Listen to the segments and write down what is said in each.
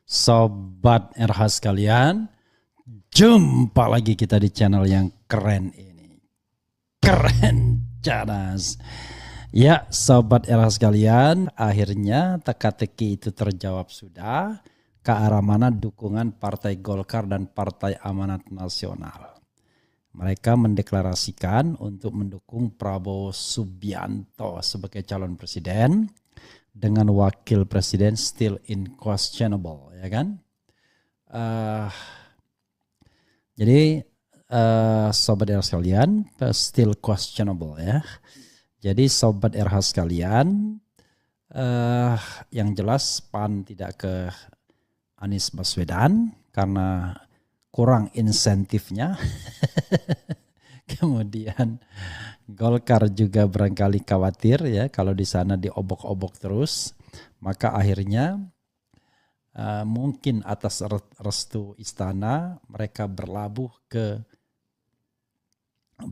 Sobat RH sekalian, jumpa lagi kita di channel yang keren ini. Keren cadas. Ya, Sobat RH sekalian, akhirnya teka-teki itu terjawab sudah. Ke arah mana dukungan Partai Golkar dan Partai Amanat Nasional. Mereka mendeklarasikan untuk mendukung Prabowo Subianto sebagai calon presiden. Dengan wakil presiden still inquestionable, ya kan? Jadi sobat RH sekalian, still questionable ya. Jadi sobat RH sekalian, yang jelas PAN tidak ke Anies Baswedan karena kurang insentifnya. Kemudian Golkar juga barangkali khawatir ya kalau di sana diobok-obok terus, maka akhirnya mungkin atas restu istana mereka berlabuh ke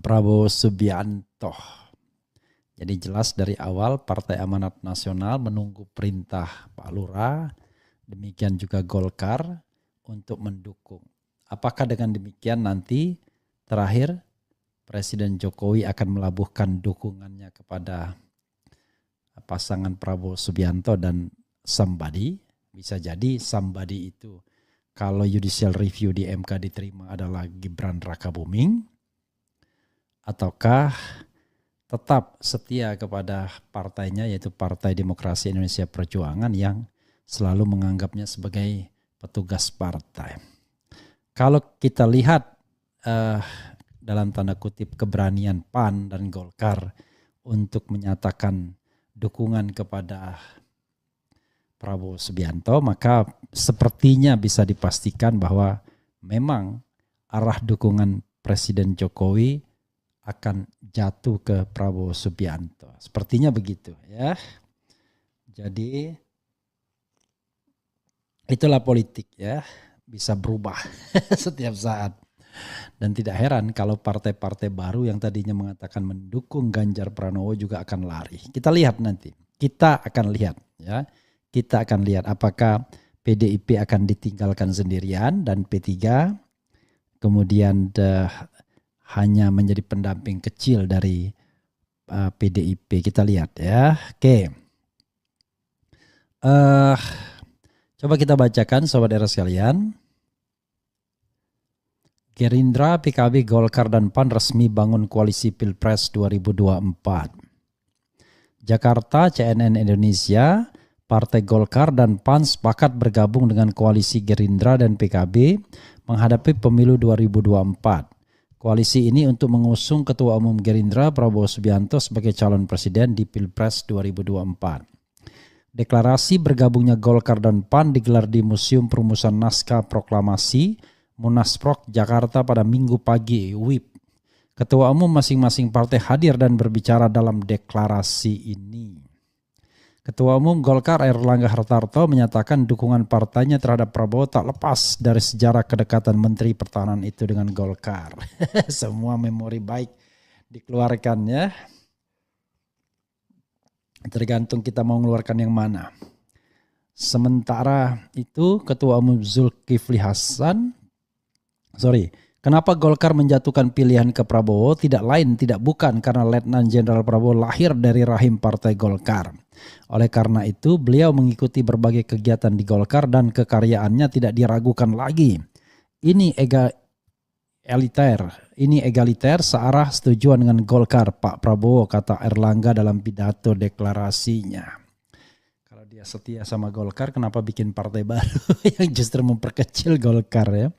Prabowo Subianto. Jadi jelas dari awal Partai Amanat Nasional menunggu perintah Pak Lurah, demikian juga Golkar untuk mendukung. Apakah dengan demikian nanti terakhir Presiden Jokowi akan melabuhkan dukungannya kepada pasangan Prabowo Subianto dan somebody? Bisa jadi somebody itu kalau judicial review di MK diterima adalah Gibran Rakabuming, ataukah tetap setia kepada partainya yaitu Partai Demokrasi Indonesia Perjuangan yang selalu menganggapnya sebagai petugas partai. Kalau kita lihat dalam tanda kutip keberanian PAN dan Golkar untuk menyatakan dukungan kepada Prabowo Subianto, maka sepertinya bisa dipastikan bahwa memang arah dukungan Presiden Jokowi akan jatuh ke Prabowo Subianto. Sepertinya begitu ya. Jadi itulah politik ya, bisa berubah setiap saat. Dan tidak heran kalau partai-partai baru yang tadinya mengatakan mendukung Ganjar Pranowo juga akan lari. Kita lihat nanti. Kita akan lihat ya. Kita akan lihat apakah PDIP akan ditinggalkan sendirian dan P3 kemudian hanya menjadi pendamping kecil dari PDIP. Kita lihat ya. Oke. Coba kita bacakan sobat era sekalian. Gerindra, PKB, Golkar, dan PAN resmi bangun koalisi Pilpres 2024. Jakarta, CNN Indonesia, Partai Golkar dan PAN sepakat bergabung dengan koalisi Gerindra dan PKB menghadapi pemilu 2024. Koalisi ini untuk mengusung Ketua Umum Gerindra Prabowo Subianto sebagai calon presiden di Pilpres 2024. Deklarasi bergabungnya Golkar dan PAN digelar di Museum Perumusan Naskah Proklamasi Munasprok Jakarta pada Minggu pagi. WIB. Ketua umum masing-masing partai hadir dan berbicara dalam deklarasi ini. Ketua umum Golkar Airlangga Hartarto menyatakan dukungan partainya terhadap Prabowo tak lepas dari sejarah kedekatan Menteri Pertahanan itu dengan Golkar. Semua memori baik dikeluarkan ya. Tergantung kita mau mengeluarkan yang mana. Sementara itu Ketua Umum Zulkifli Hasan kenapa Golkar menjatuhkan pilihan ke Prabowo tidak bukan karena Letnan Jenderal Prabowo lahir dari rahim Partai Golkar. Oleh karena itu beliau mengikuti berbagai kegiatan di Golkar dan kekaryaannya tidak diragukan lagi. Ini egaliter searah setujuan dengan Golkar Pak Prabowo, kata Airlangga dalam pidato deklarasinya. Kalau dia setia sama Golkar, kenapa bikin partai baru yang justru memperkecil Golkar ya?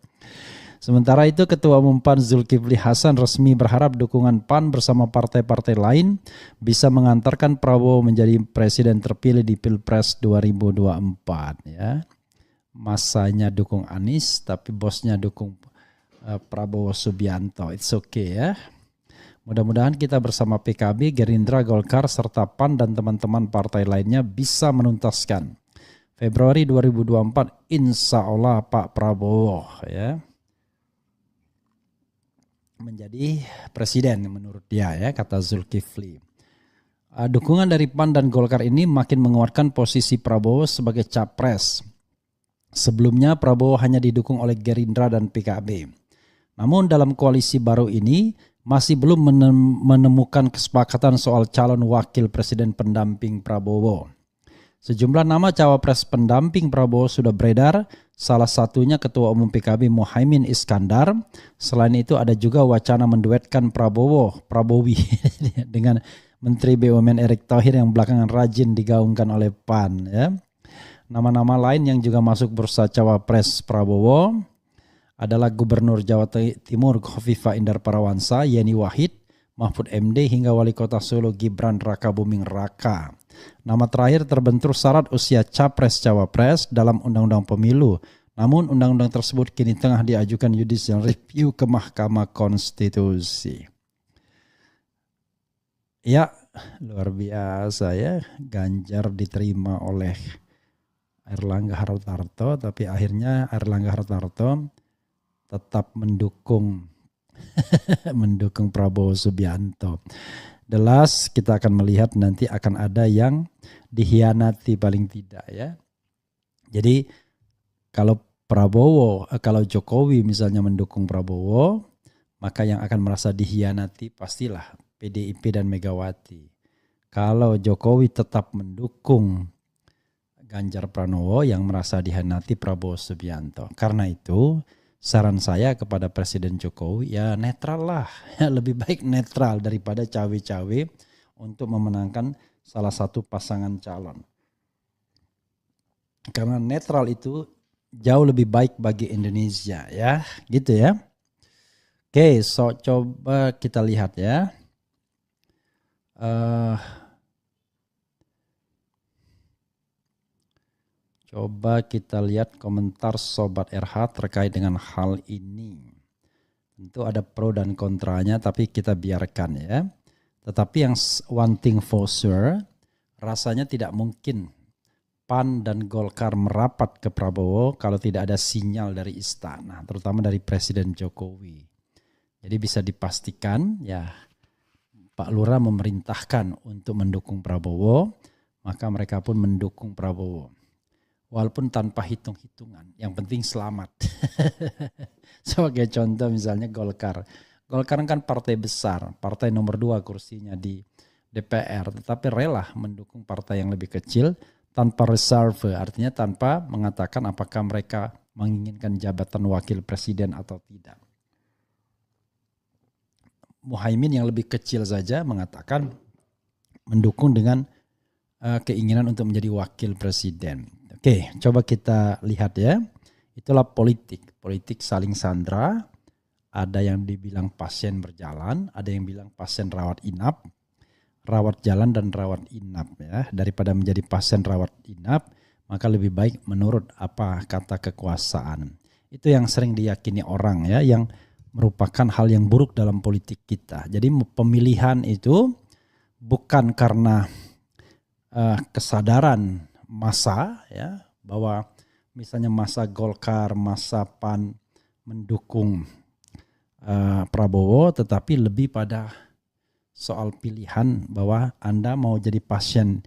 Sementara itu Ketua Umum PAN Zulkifli Hasan resmi berharap dukungan PAN bersama partai-partai lain bisa mengantarkan Prabowo menjadi presiden terpilih di Pilpres 2024 ya. Masanya dukung Anies tapi bosnya dukung Prabowo Subianto. It's okay ya. Mudah-mudahan kita bersama PKB, Gerindra, Golkar serta PAN dan teman-teman partai lainnya bisa menuntaskan Februari 2024 insya Allah Pak Prabowo ya menjadi presiden menurut dia ya, kata Zulkifli. Dukungan dari PAN dan Golkar ini makin menguatkan posisi Prabowo sebagai capres Sebelumnya Prabowo hanya didukung oleh Gerindra dan PKB. Namun dalam koalisi baru ini masih belum menemukan kesepakatan soal calon wakil presiden pendamping Prabowo. Sejumlah nama cawapres pendamping Prabowo sudah beredar, salah satunya Ketua Umum PKB Muhaimin Iskandar. Selain itu ada juga wacana menduetkan Prabowi dengan Menteri BUMN Erick Thohir yang belakangan rajin digaungkan oleh PAN. Ya. Nama-nama lain yang juga masuk bursa cawapres Prabowo adalah Gubernur Jawa Timur Khofifah Indar Parawansa, Yeni Wahid, Mahfud MD hingga Wali Kota Solo Gibran Rakabuming Raka. Nama terakhir terbentur syarat usia capres-cawapres dalam Undang-Undang Pemilu. Namun undang-undang tersebut kini tengah diajukan judicial review ke Mahkamah Konstitusi. Ya, luar biasa ya, Ganjar diterima oleh Airlangga Hartarto, tapi akhirnya Airlangga Hartarto tetap mendukung Prabowo Subianto. Jelas kita akan melihat nanti akan ada yang dikhianati paling tidak ya. Jadi kalau Jokowi misalnya mendukung Prabowo, maka yang akan merasa dikhianati pastilah PDIP dan Megawati. Kalau Jokowi tetap mendukung Ganjar Pranowo, yang merasa dikhianati Prabowo Subianto. Karena itu saran saya kepada Presiden Jokowi ya netral lah. Lebih baik netral daripada cawe-cawe untuk memenangkan salah satu pasangan calon. Karena netral itu jauh lebih baik bagi Indonesia ya. Gitu ya. Oke, coba kita lihat ya. Coba kita lihat komentar Sobat RH terkait dengan hal ini. Tentu ada pro dan kontranya, tapi kita biarkan ya. Tetapi yang one thing for sure, rasanya tidak mungkin PAN dan Golkar merapat ke Prabowo kalau tidak ada sinyal dari istana, terutama dari Presiden Jokowi. Jadi bisa dipastikan ya Pak Lurah memerintahkan untuk mendukung Prabowo, maka mereka pun mendukung Prabowo. Walaupun tanpa hitung-hitungan, yang penting selamat. Sebagai contoh misalnya Golkar. Golkar kan partai besar, partai nomor 2 kursinya di DPR, tetapi rela mendukung partai yang lebih kecil tanpa reserve, artinya tanpa mengatakan apakah mereka menginginkan jabatan wakil presiden atau tidak. Muhaimin yang lebih kecil saja mengatakan mendukung dengan keinginan untuk menjadi wakil presiden. Oke, coba kita lihat ya. Itulah politik saling sandra. Ada yang dibilang pasien berjalan, ada yang bilang pasien rawat inap, rawat jalan dan rawat inap ya. Daripada menjadi pasien rawat inap, maka lebih baik menurut apa kata kekuasaan. Itu yang sering diyakini orang ya, yang merupakan hal yang buruk dalam politik kita. Jadi pemilihan itu bukan karena kesadaran massa ya, bahwa misalnya massa Golkar, massa PAN mendukung Prabowo, tetapi lebih pada soal pilihan bahwa Anda mau jadi pasien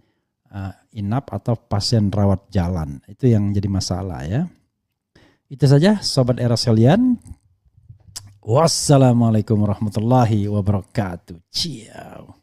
inap atau pasien rawat jalan. Itu yang jadi masalah ya. Itu saja Sobat Era sekalian. Wassalamualaikum warahmatullahi wabarakatuh. Ciao.